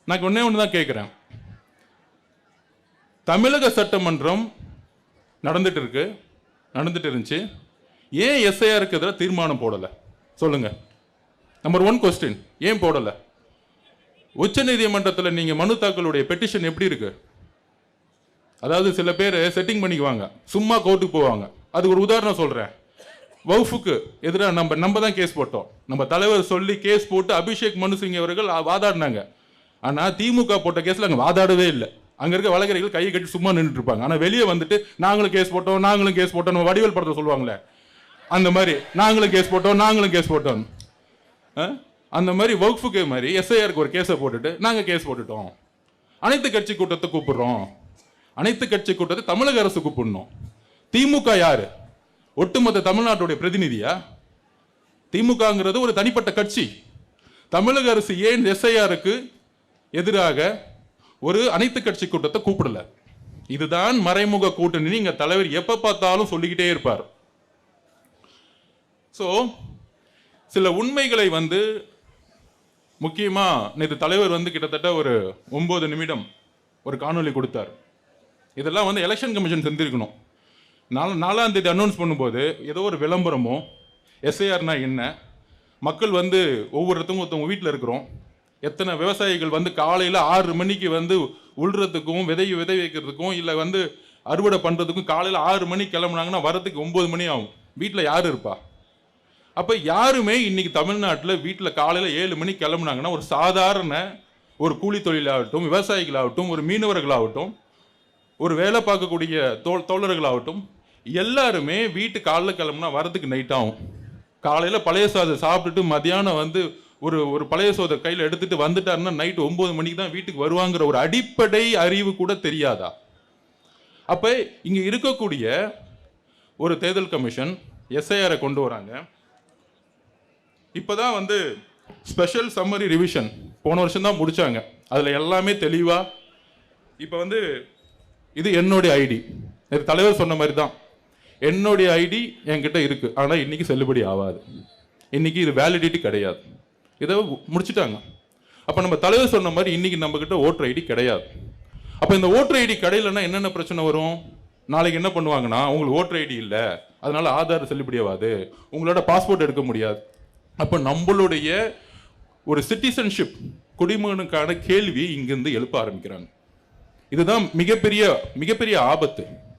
நான் ஒன்னே ஒன்று தான் கேட்குறேன். தமிழக சட்டமன்றம் நடந்துட்டு இருந்துச்சு. ஏன் எஸ்ஐஆருக்கு எதிராக தீர்மானம் போடலை சொல்லுங்க. நம்பர் 1 கொஸ்டின், ஏன் போடலை? உச்ச நீதிமன்றத்தில் நீங்க மனு தாக்கலுடைய பெட்டிஷன் எப்படி இருக்கு? அதாவது சில பேர் செட்டிங் பண்ணிக்குவாங்க, சும்மா கோர்ட்டுக்கு போவாங்க. அதுக்கு ஒரு உதாரணம் சொல்றேன். வவுஃபுக்கு எதிராக நம்ம தான் கேஸ் போட்டோம். நம்ம தலைவர் சொல்லி கேஸ் போட்டு அபிஷேக் மனு சிங் அவர்கள் வாதாடினாங்க. ஆனா திமுக போட்ட கேஸ்ல அங்க வாதாடவே இல்லை. அங்க இருக்க வழக்கறிஞர்கள் கையை கட்டி சும்மா நின்றுட்டு இருப்பாங்க. ஆனா வெளியே வந்துட்டு நாங்களும் கேஸ் போட்டோம் நம்ம வடிவேல் படத்தை சொல்லுவாங்களே அந்த மாதிரி நாங்களும் கேஸ் போட்டோம். அந்த மாதிரி வக்ஃபுக்கு மாதிரி எஸ்ஐஆருக்கு ஒரு கேஸை போட்டுட்டு நாங்க கேஸ் போட்டுட்டோம். அனைத்து கட்சி கூட்டத்தை கூப்பிடுறோம். அனைத்து கட்சி கூட்டத்தை தமிழக அரசு கூப்பிடணும். திமுக யாரு? ஒட்டுமொத்த தமிழ்நாட்டுடைய பிரதிநிதியா? திமுகங்கிறது ஒரு தனிப்பட்ட கட்சி. தமிழக அரசு ஏன் எஸ்ஐஆருக்கு எதிராக ஒரு அனைத்து கட்சி கூட்டத்தை கூப்பிடல? இதுதான் மறைமுக கூட்டணி. இங்க தலைவர் எப்ப பார்த்தாலும் சொல்லிக்கிட்டே இருப்பார். சோ சில உண்மைகளை முக்கியமா நேற்று தலைவர் கிட்டத்தட்ட ஒரு 9 நிமிடம் ஒரு காணொலி கொடுத்தார். இதெல்லாம் எலெக்ஷன் கமிஷன் செஞ்சிருக்கணும். 4ஆம் தேதி அனௌன்ஸ் பண்ணும்போது ஏதோ ஒரு விளம்பரமோ எஸ்ஐஆர்னா என்ன, மக்கள் ஒவ்வொருத்தவங்க வீட்டில் இருக்கிறோம், எத்தனை விவசாயிகள் காலையில் 6 மணிக்கு உள்றதுக்கும் விதை வைக்கிறதுக்கும் இல்லை அறுவடை பண்ணுறதுக்கும் காலையில் 6 மணிக்கு கிளம்புனாங்கன்னா வரதுக்கு 9 மணி ஆகும். வீட்டில் யார் இருப்பா? அப்போ யாருமே இன்னைக்கு தமிழ்நாட்டில் வீட்டில் காலையில் 7 மணிக்கு கிளம்புனாங்கன்னா ஒரு சாதாரண ஒரு கூலி தொழிலாகட்டும், விவசாயிகளாகட்டும், ஒரு மீனவர்களாகட்டும், ஒரு வேலை பார்க்கக்கூடிய தோழர்களாகட்டும், எல்லாருமே வீட்டு காலையில் கிளம்புனா வரதுக்கு நைட் ஆகும். காலையில் பழைய சாதம் சாப்பிட்டுட்டு மதியானம் ஒரு பழைய சோதை கையில் எடுத்துட்டு வந்துட்டாருன்னா நைட்டு 9 மணிக்கு தான் வீட்டுக்கு வருவாங்கிற ஒரு அடிப்படை அறிவு கூட தெரியாதா? அப்போ இங்கே இருக்கக்கூடிய ஒரு தேர்தல் கமிஷன் எஸ்ஐஆரை கொண்டு வராங்க. இப்போதான் ஸ்பெஷல் சம்மரி ரிவிஷன் போன வருஷம் தான் முடிச்சாங்க. அதில் எல்லாமே தெளிவா இப்போ இது என்னுடைய ஐடி, தலைவர் சொன்ன மாதிரி தான் என்னுடைய ஐடி என்கிட்ட இருக்கு. ஆனால் இன்னைக்கு செல்லுபடி ஆகாது. இன்னைக்கு இது வேலிடிட்டி கிடையாது. இதை முடிச்சுட்டாங்க. அப்போ நம்ம தலைவர் சொன்ன மாதிரி இன்னைக்கு நம்ம கிட்ட ஓட்டர் ஐடி கிடையாது. அப்போ இந்த ஓட்டர் ஐடி கிடையிலன்னா என்னென்ன பிரச்சனை வரும்? நாளைக்கு என்ன பண்ணுவாங்கன்னா, உங்களுக்கு ஓட்டர் ஐடி இல்லை, அதனால ஆதார் செல்லுபடி ஆகாது, உங்களோட பாஸ்போர்ட் எடுக்க முடியாது. அப்போ நம்மளுடைய ஒரு சிட்டிசன்ஷிப் குடிமகனுக்கான கேள்வி இங்கிருந்து எழுப்ப ஆரம்பிக்கிறாங்க. இதுதான் மிகப்பெரிய ஆபத்து.